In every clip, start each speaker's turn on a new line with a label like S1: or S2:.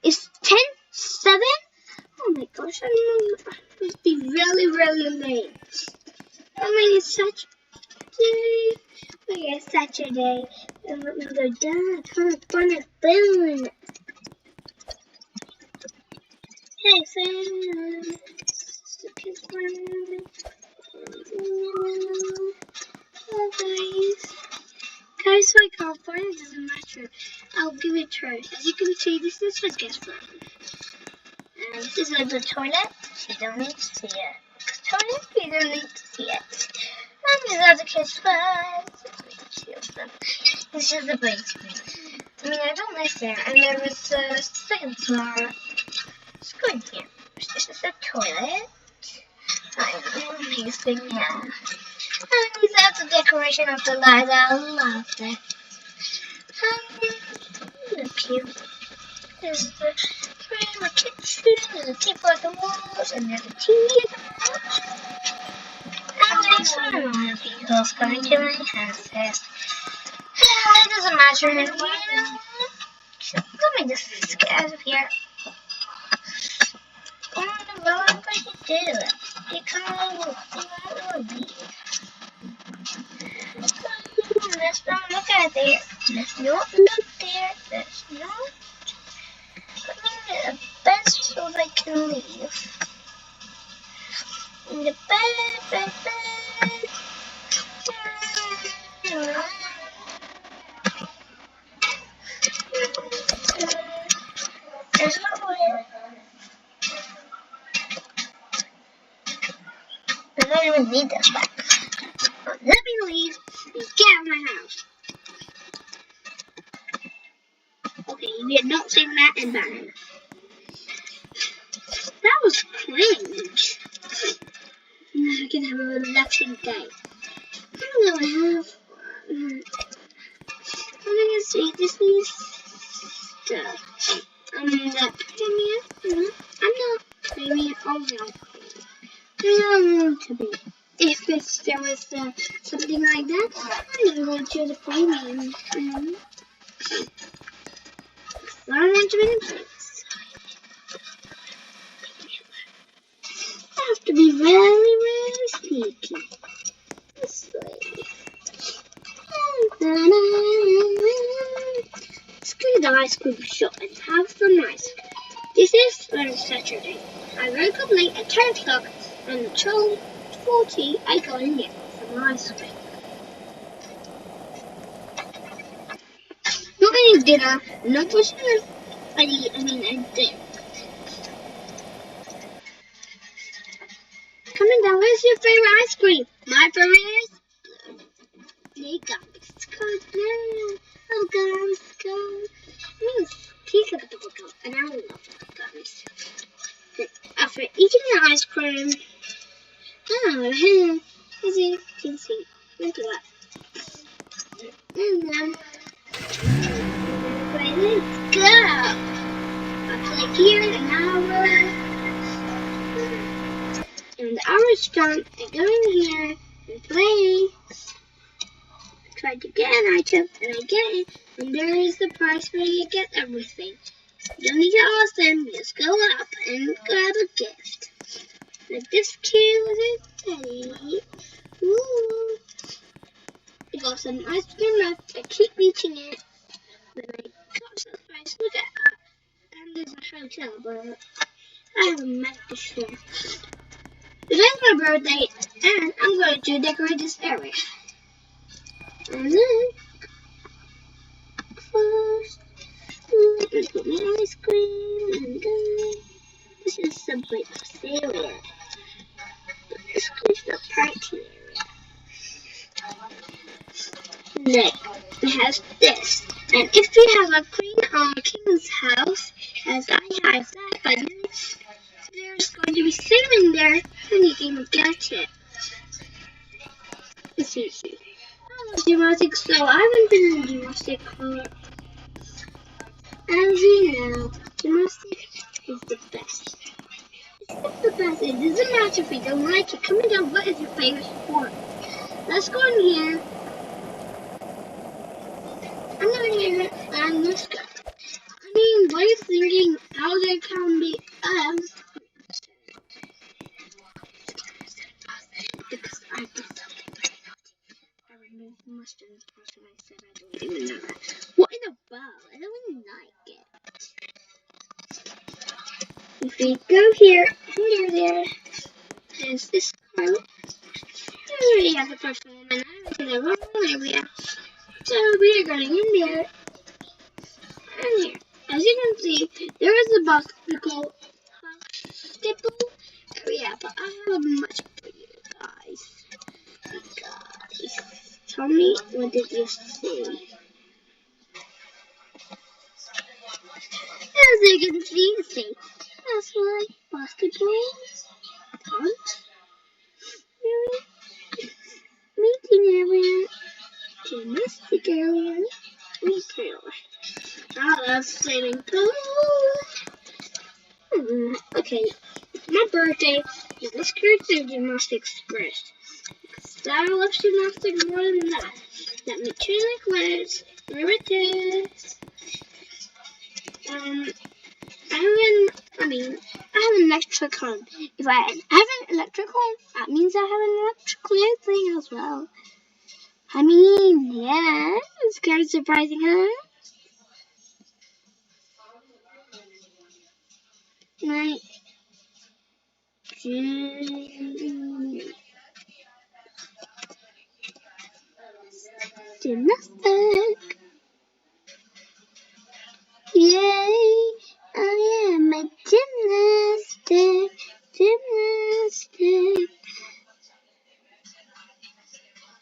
S1: It's 10:07. Oh my gosh, I must be really, really late. I mean, it's Saturday. Oh yeah, Saturday. And let me go down. Come on, fun is boom. Hey, fam. Oh, guys. Guys, so I can't find it, doesn't matter. I'll give it a try. As you can see, this is the guest room. And this is the toilet. You don't need to see it. Toilet, you don't need to see it. And these are the kids' first. This is the basement. I mean, I don't live there. And there was a second floor. Let's go in here. This is the toilet. I'm amazing, yeah. And these are the decoration of the lights. I love it. Look cute. There's the frame, the kitchen, and the table at the walls, and there's a TV at the walls. And there's one of vehicles coming to my house. It doesn't matter anymore. Let me just get out of here. I don't know what I'm going to do. Let's not look at there. Let's not look there. Let's not. Let me get a bed so I can leave. In the bed. There's no way. I don't even need this back. Let me leave and get out of my house. Okay, we are not saying that and banana. That was cringe. Now I can have a relaxing day. I'm gonna have fun. I'm gonna see Disney stuff. I'm not premiere. I'm not premiere. Oh no. I don't want to be. If there was something like that, I'm gonna go to the premium. I don't want to be in place. I have to be very, very sneaky. This way. Let's go to the ice cream shop and have some ice cream. This is on Saturday. I woke up late at 10 o'clock and at 12:40 I got in here some ice cream. Not any dinner, no pushing. I did. Coming down, where's your favorite ice cream? My favorite is blue gums. It's called gums. Tastes like a bubble gum, and I love bubble gums. After eating the ice cream, as you can see, look at that. And then, let's go. I'll click here an hour. And the hour is done. I go in here and play. I try to get an item and I get it. And there is the price where you get everything. You don't need to ask them. Just go up and grab a gift. Like this cute teddy. Ooh. I got some ice cream left. I keep eating it. Then I got some price. Look at that. And there's a hotel, but I haven't met the store. Today's my birthday, and I'm going to decorate this area. And then, first, I put my ice cream, and then, this is the breakfast area. This is the party area. Next, it has this. And if you have a queen or a king's house, as I have that, but there's going to be cinnamon there, and you can get it. It's easy. I love Jurassic, so I haven't been in Jurassic for. As you know, Jurassic is the best. It's the best. It doesn't matter if you don't like it. Comment down what is your favorite sport. Let's go in here. I'm not here, and let's go. I mean, what is thinking how they can be because I did something very naughty. I removed the mustard and I said I don't even know that. What in the world? I don't even like it. If we go here, there, there's this card. We already have the first one, and I'm in the wrong area. So we are going in there, and here. As you can see, there is a basketball area, but I have a much for you guys. Tell me, what did you see? As you can see, that's my basketball pond. Meeting area, gymnastic area, retail. Oh, that's swimming pool. Okay, my birthday is let's go to gymnastics first. Because I love gymnastics more than that. Let me turn the clothes. Remember to I have an electric home. If I have an electric home, that means I have an electric thing as well. I mean, yeah, it's kind of surprising, huh? My gymnastic. Yay! I am a gymnastic.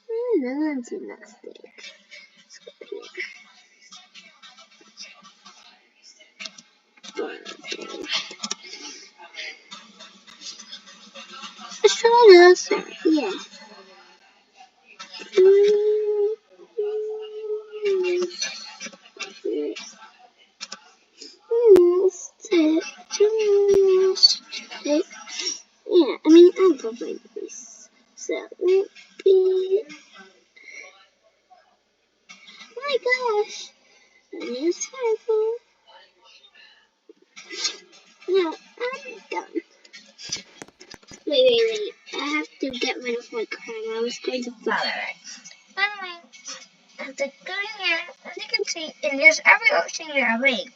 S1: I love gymnastic. Yeah. Yeah, I love my voice. So, my gosh, that is terrible. No, I'm done. Wait. I have to get rid of my crown. I was going to follow it. Anyway, I have to go in here. As you can see, and there's every option you are ready.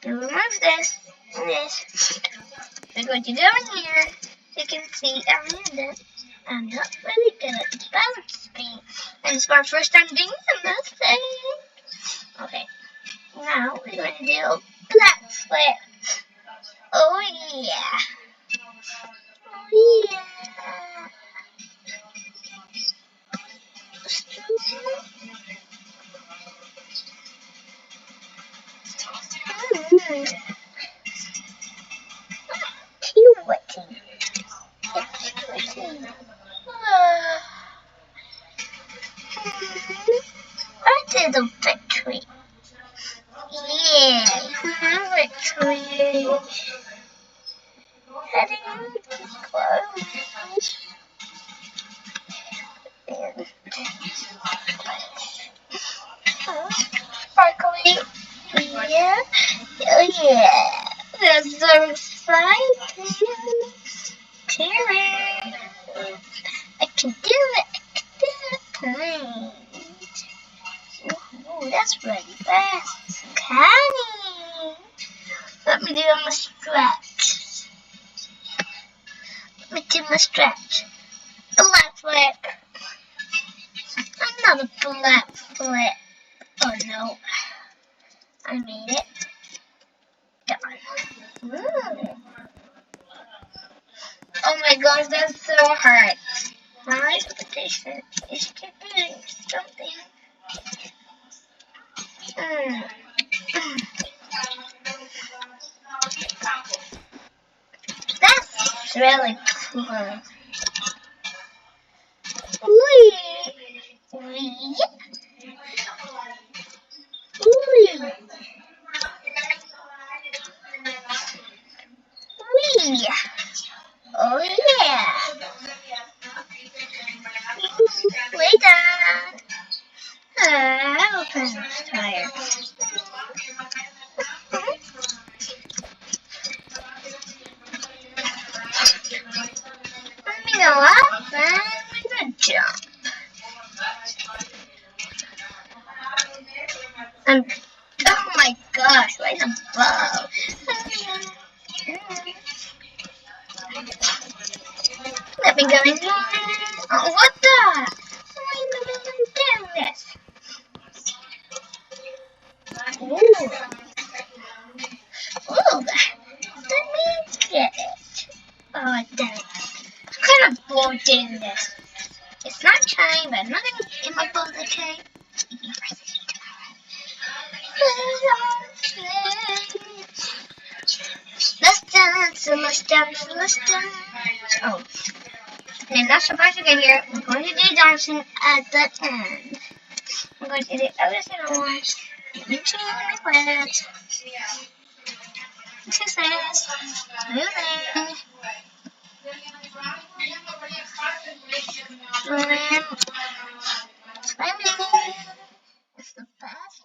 S1: You remove this and this. We're going to go in here. You can see I'm not really good at the balance beam. And it's my first time doing this thing. Okay. Now we're going to do black flip. Oh yeah. I did a victory. Yeah, victory. Heading close. Sparkly. Yeah. Oh yeah. That's so exciting. Cheering. I can do it. Ooh, that's really fast. Canny. Let me do my stretch. Black flip. Another black flip. Oh no. I made it. Done. Oh my gosh, that's so hard. My expectation is to do something. That's really cool. Oh yeah. Way down. I'll open this tire. And oh my gosh, like a bow. Let me go in here. Oh, what the? Why am I doing this? Ooh. Ooh. Let me get it. Oh, damn it. I'm kind of bored doing this. It's not time, but nothing in my bowl, okay? Let's dance, let's dance, let's dance. Oh, and that's the part again here. We're going to do dancing at the end. I'm going to do every single one. Make sure you request. Success. Moving. Swimming. Swimming. It's the best.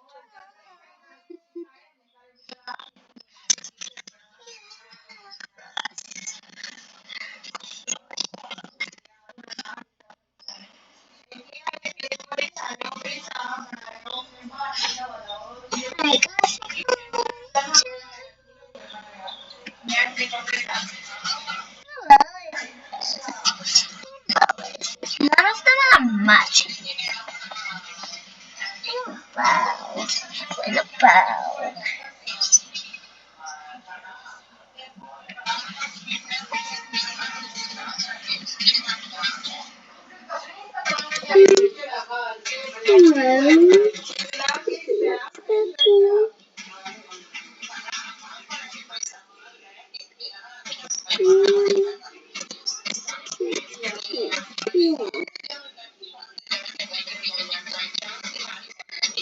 S1: Alright, none of them are much. Wow. With a bow. Hello.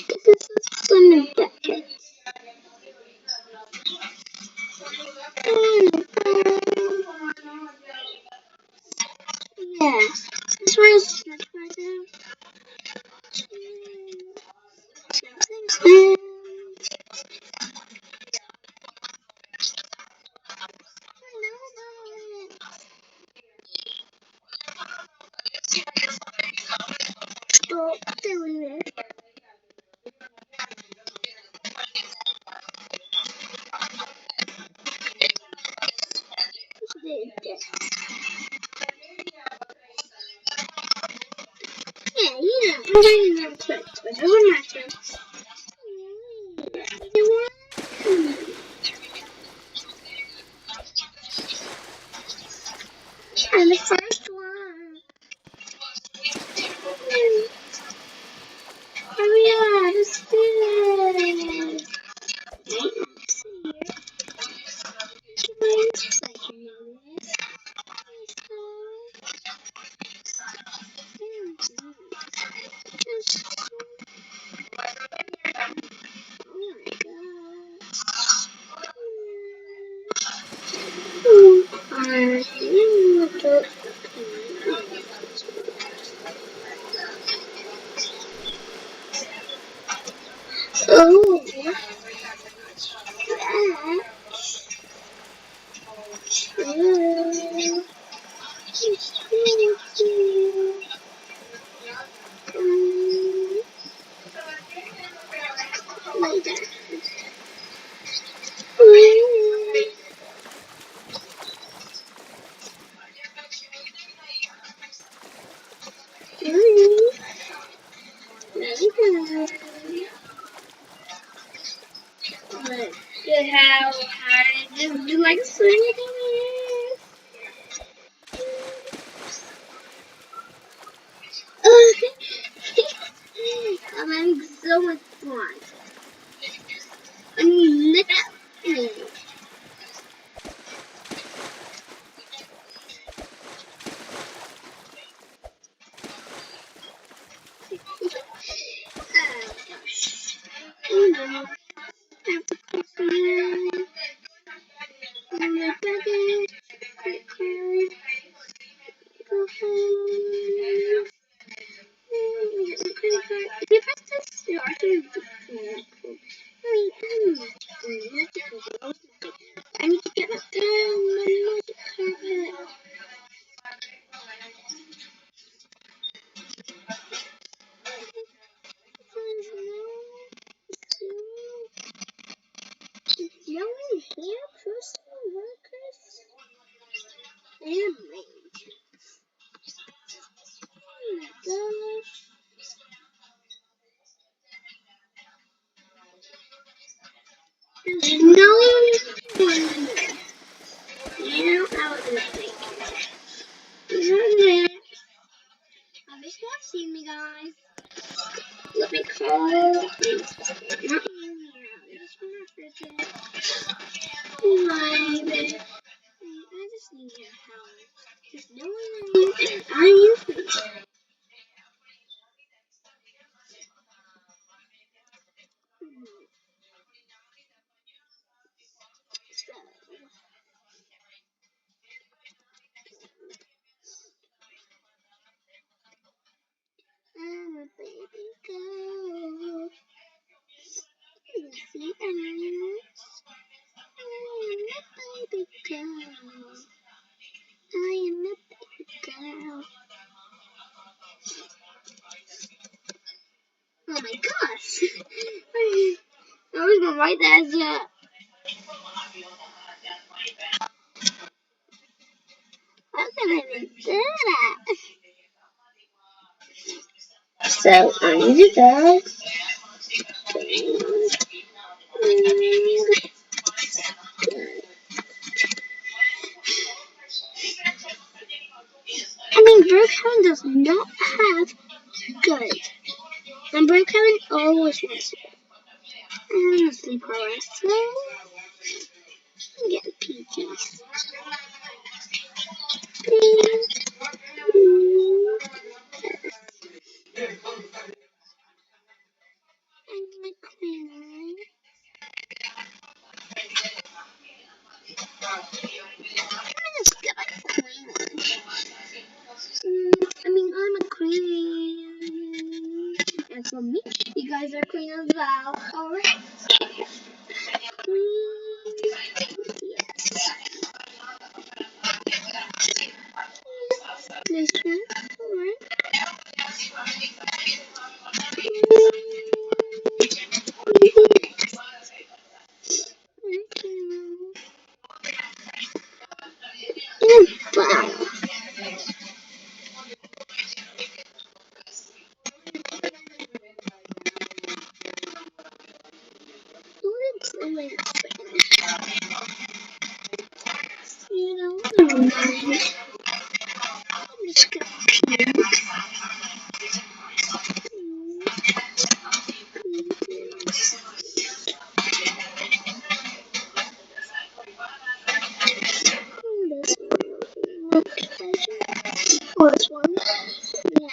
S1: This is swimming jacket. Yeah. This one is right now. Stop doing it. Yeah, I'm doing that trick, but it doesn't matter. I'm the first one. Hurry up, let's do it. Oh, how did you like swimming? I'm having so much fun. I mean, look at me. If you press this, you're actually I need to get up there on my magic carpet. There's no one there. You know, I was mistaken. Millionaire. Obviously, not seen me, guys. Let me call. Not millionaire. Just gonna forget. Why? I just need your help. There's no one around, and I am free. So, I'm a baby girl. See, I'm a baby girl. I am a baby girl. Oh my gosh! I was gonna write that as how can I even do that? So I need to go. I mean, Brookhaven does not have good. And Brookhaven always wants to. I'm gonna sleep RAREST now. Get the PTs. I'm a queen. Just get a queen. I mean, I'm a queen. And for me, you guys are queen as well. Alright. Queen. Yes. This one. Alright. Wow. Let's you know, never mind. I'm just gonna puke. Oh, this one. Yeah.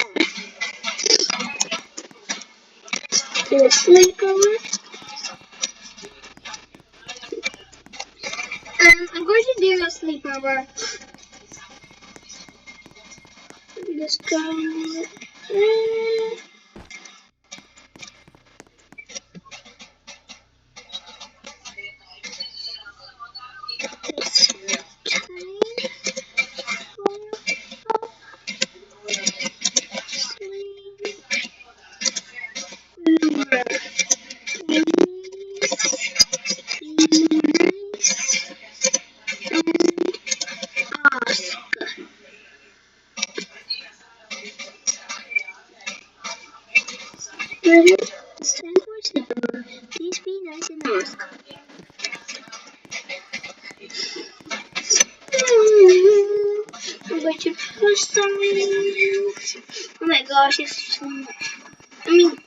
S1: Do a sleepover. I'm going to do a sleepover. Just go. Please be nice and ask. I'm going to push something. Oh my gosh, it's so much. I mean,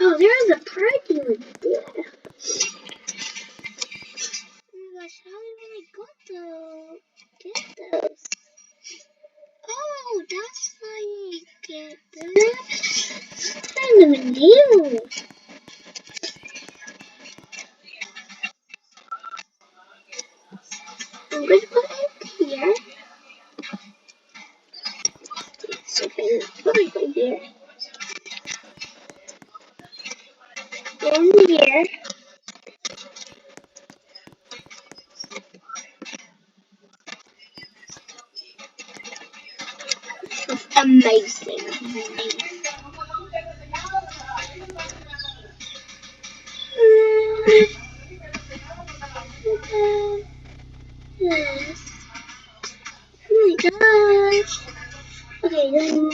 S1: oh, there's a party with there. Oh my gosh, how did I get those? Oh, that's how you get them. I never knew. I'm going to put it here. So I'm going to put it here. in here. It's amazing. Yes. Oh my gosh. Okay, then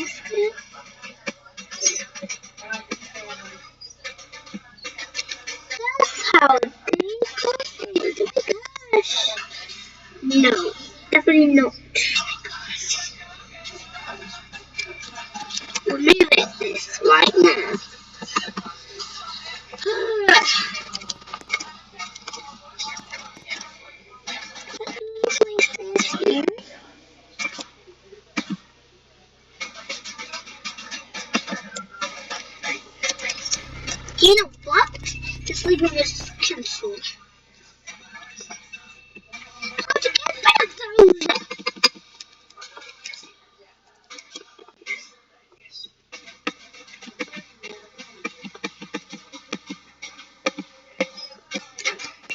S1: that's how they post it. Oh my gosh. No, definitely not. We'll leave it this right now. You know what? Just leave this cancel. How to get back down there?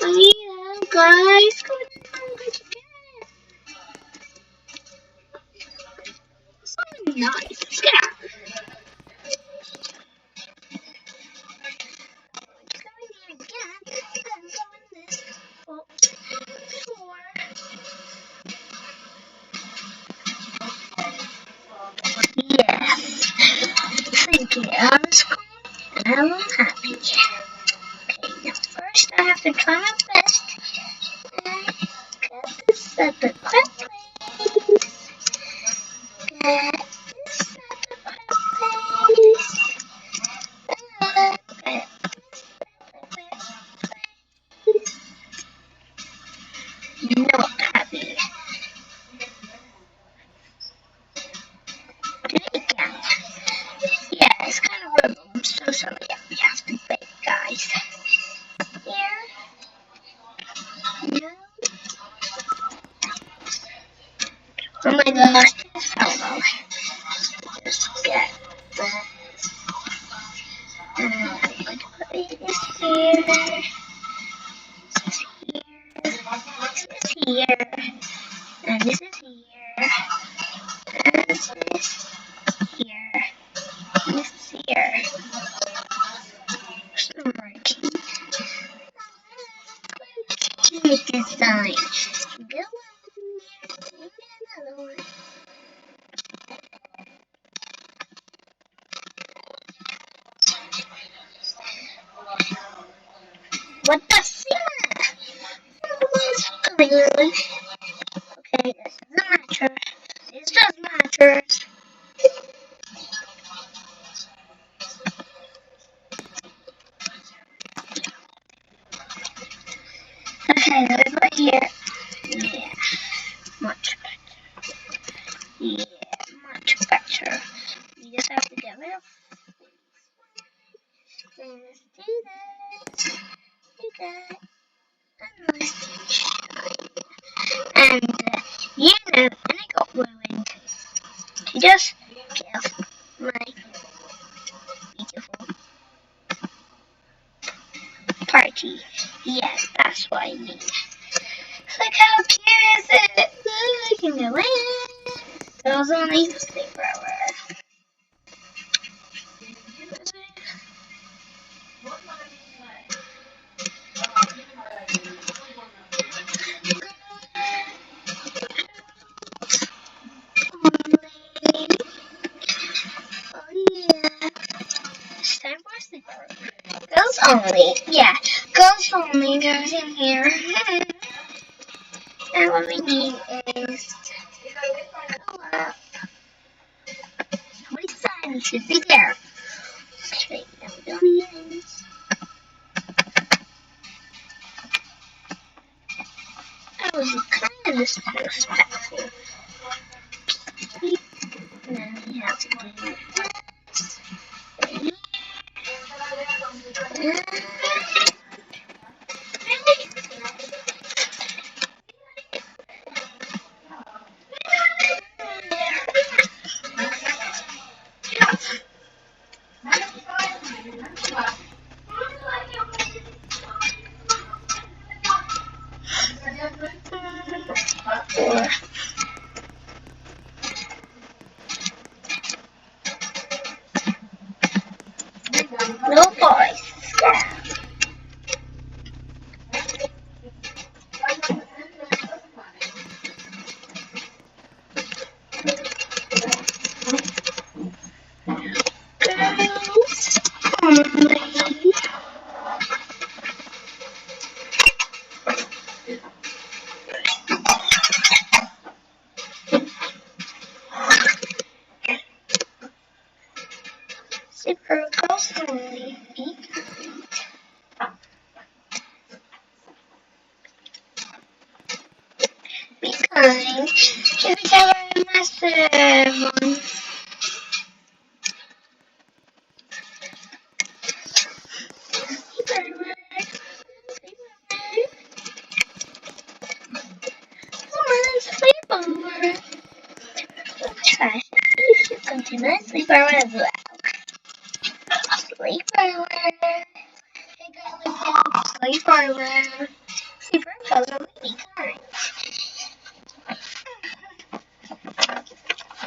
S1: Yeah, guys, go down, so nice. Let's get out. Yes. Thank you, Alice. And I'm happy. Okay, now first I have to try my best and get this separate place. Get this separate place. Not happy. Again. Yeah, it's kind of horrible. I'm so sorry. Yeah, we have to wait, guys. Here. No. Oh my gosh. Oh, just get this. I'm going to put this here. This is here. And this is here. And this is here. And this is here. Make this sign. Go on. Another one. What the cement? What's going on? Okay, this is a mattress. This does mattress. Okay, over here. Yeah, much better. Yeah, much better. You just have to get rid of. Let's do this. Do that. And you know, when it got ruined, you just give my beautiful party. Yes, that's what I mean. Look how cute is it? You can go in. Those only stay forever. Girls only. Yeah, girls only goes in here. And what we need is go up. Which side should be there? Okay, now we're going in. I was kind of disrespectful. Now we have to do this. Little boys. Yeah. Girls only. Super girls only. Be kind. Should we tell our master one? Sleepover. Trash. You should come to my sleepover as well. Sleepover. Hey girl, sleepover. Sleepover will be kind.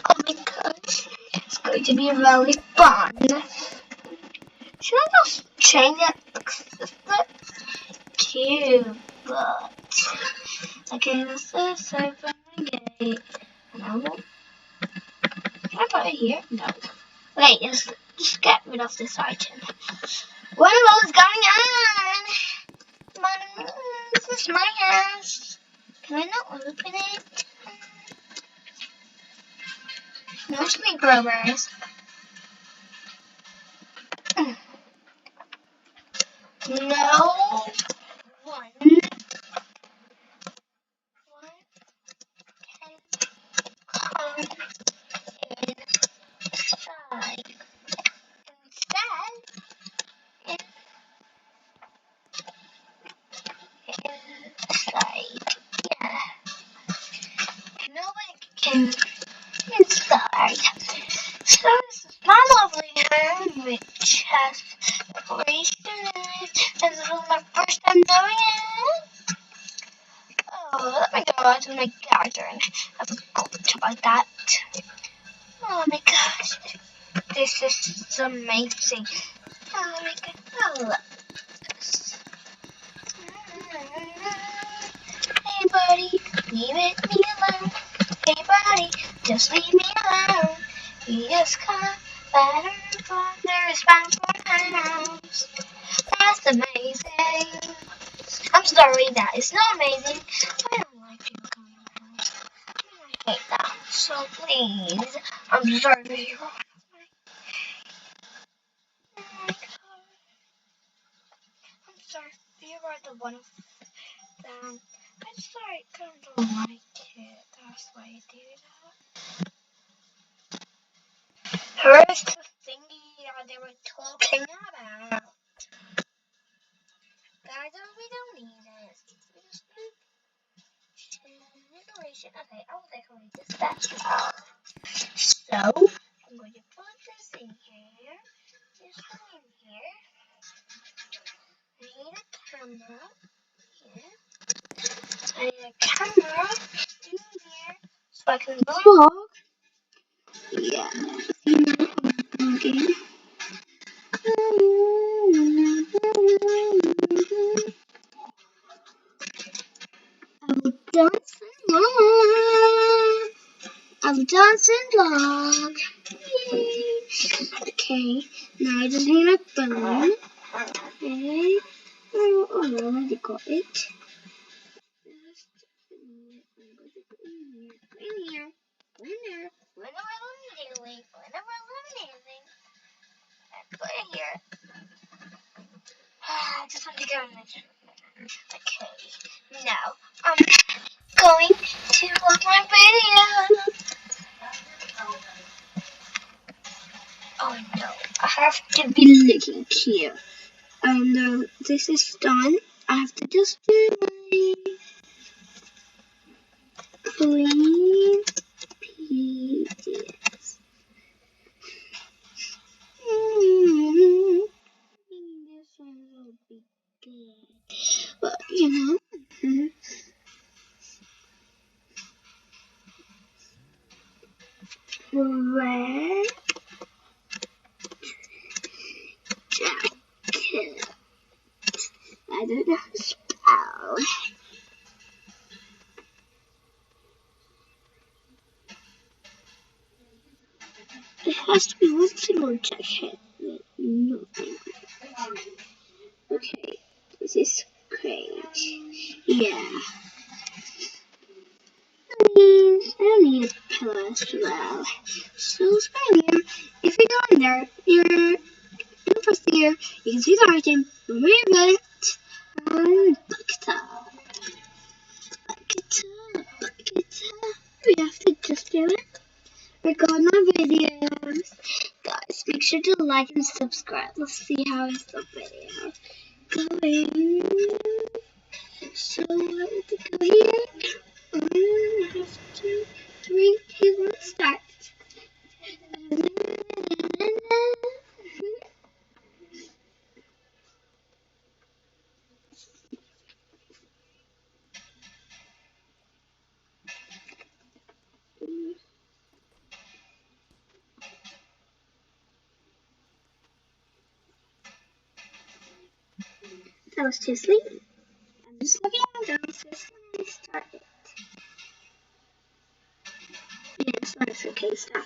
S1: Oh my gosh. It's going to be really fun. Should I just change it? It's not cute, but okay, this is so funny. No. Can I put it here? No. Wait, just get rid of this item. What is going on? This is my house. Can I not open it? No sleepovers. No one can come inside. Inside. Yeah. Nobody can inside. So this is my lovely home, which has decoration in it. This is my first time doing it. Oh, let me go out to my garden and have a glitch about that. Oh my gosh. This is amazing. Oh my god. Oh, look. Hey buddy, leave me alone. Hey buddy, just leave me alone. You just come better and there's bound for my house. That's amazing. I'm sorry, that is not amazing. I don't like people coming to my house. I hate that. So please, I'm sorry. I'm sorry. You are the one of them. I'm sorry, I don't like it. That's why I do that. Where's the thingy that they were talking about? Guys, we don't need it. We just need decoration. Okay, I'll decorate this back. So, I'm going to put this in here. This one in here. I need a camera here. I need a camera in here so I can vlog. Yeah. Okay. I will dance and vlog. I will dance and vlog. Okay. Now I just need a phone. Okay. Oh, I already got it. In here. What am I doing? I put it here. I just want to go in it. Okay. Now I'm going to watch my video. Oh no, I have to be looking cute. Oh no, this is done. I have to just do my clean PDFs. This one will be good. But you know. Red Jack. I don't know how to spell. It has to be one single check. Nothing. Okay, this is great. Yeah. I don't need a pillow as well. So it's fine here. If you go in there, you're in the first year, you can see the item, remove it, and bucket up. We have to just do it. Record my videos. Guys, make sure to like and subscribe. Let's see how is the video going. So I want to go here. 1, 2, 3, 2, 1, start. I was too sleepy. I'm just looking downstairs when I start it. Yes, that's okay, stop.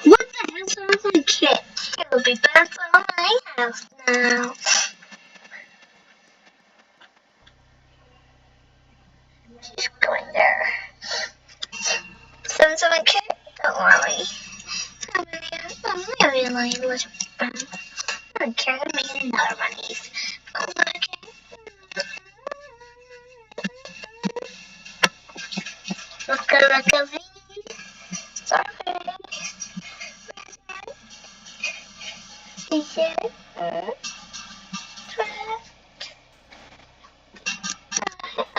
S1: What the hell's wrong with my kid? It will be better for my house now. She's going there. 7-7K? Don't worry. I'm really language. I don't care. I'm making another money. Look at me. Sorry.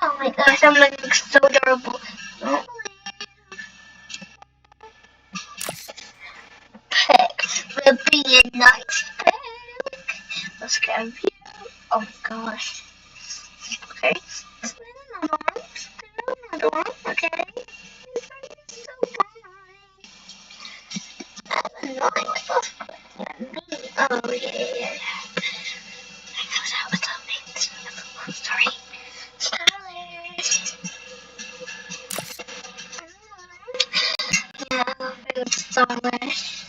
S1: Oh my gosh, I'm looking so adorable. Pick will be a nice pick. Let's grab you. Oh my gosh. Okay. Another one. Okay. So boring. I'm annoying myself. Oh yeah. I goes out with something. That's a long story. Stylish. Yeah, I love it. Stylish.